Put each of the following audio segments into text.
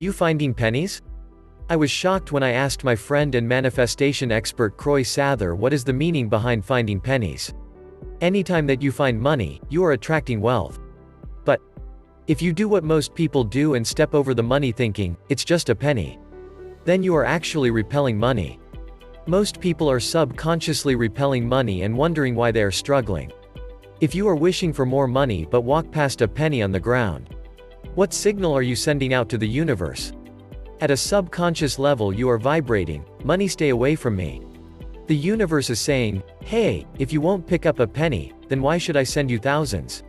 You finding pennies? I was shocked when I asked my friend and manifestation expert Croy Sather what is the meaning behind finding pennies. Anytime that you find money, you are attracting wealth. But if you do what most people do and step over the money thinking, it's just a penny, then you are actually repelling money. Most people are subconsciously repelling money and wondering why they are struggling. If you are wishing for more money but walk past a penny on the ground, what signal are you sending out to the universe? At a subconscious level you are vibrating, "Money, stay away from me." The universe is saying, "Hey, if you won't pick up a penny, then why should I send you thousands?"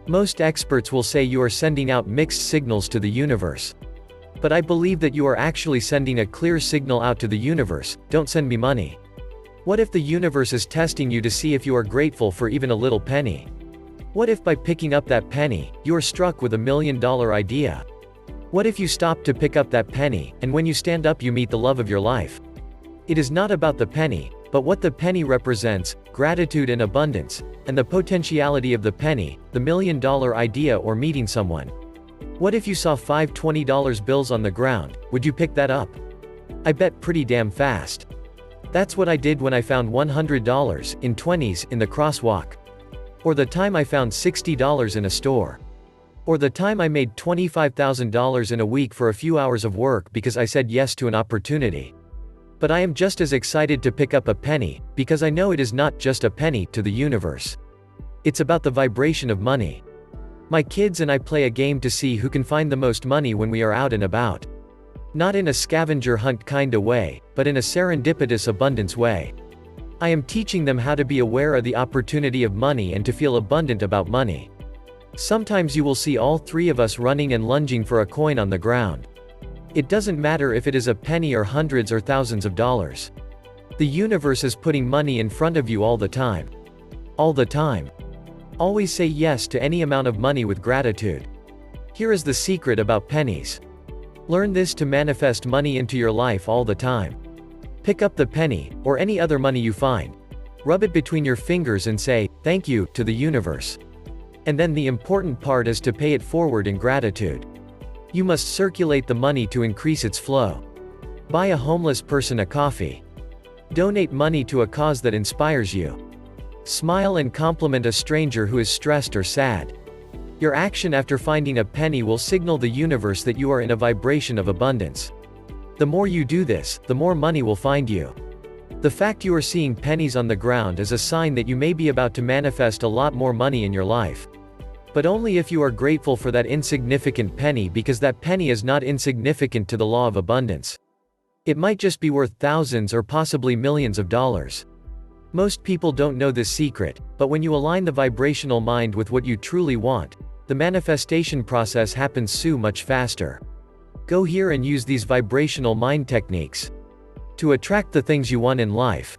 Most experts will say you are sending out mixed signals to the universe. But I believe that you are actually sending a clear signal out to the universe: "Don't send me money." What if the universe is testing you to see if you are grateful for even a little penny? What if by picking up that penny, you are struck with $1 million idea? What if you stop to pick up that penny, and when you stand up you meet the love of your life? It is not about the penny, but what the penny represents: gratitude and abundance, and the potentiality of the penny, the $1 million idea, or meeting someone. What if you saw 5 $20 bills on the ground? Would you pick that up? I bet pretty damn fast. That's what I did when I found $100 in 20s in the crosswalk. Or the time I found $60 in a store. Or the time I made $25,000 in a week for a few hours of work because I said yes to an opportunity. But I am just as excited to pick up a penny, because I know it is not just a penny to the universe. It's about the vibration of money. My kids and I play a game to see who can find the most money when we are out and about. Not in a scavenger hunt kinda way, but in a serendipitous abundance way. I am teaching them how to be aware of the opportunity of money and to feel abundant about money. Sometimes you will see all three of us running and lunging for a coin on the ground. It doesn't matter if it is a penny or hundreds or thousands of dollars. The universe is putting money in front of you all the time. All the time. Always say yes to any amount of money with gratitude. Here is the secret about pennies. Learn this to manifest money into your life all the time. Pick up the penny, or any other money you find. Rub it between your fingers and say, "Thank you," to the universe. And then the important part is to pay it forward in gratitude. You must circulate the money to increase its flow. Buy a homeless person a coffee. Donate money to a cause that inspires you. Smile and compliment a stranger who is stressed or sad. Your action after finding a penny will signal the universe that you are in a vibration of abundance. The more you do this, the more money will find you. The fact you are seeing pennies on the ground is a sign that you may be about to manifest a lot more money in your life. But only if you are grateful for that insignificant penny, because that penny is not insignificant to the law of abundance. It might just be worth thousands or possibly millions of dollars. Most people don't know this secret, but when you align the vibrational mind with what you truly want, the manifestation process happens so much faster. Go here and use these vibrational mind techniques to attract the things you want in life.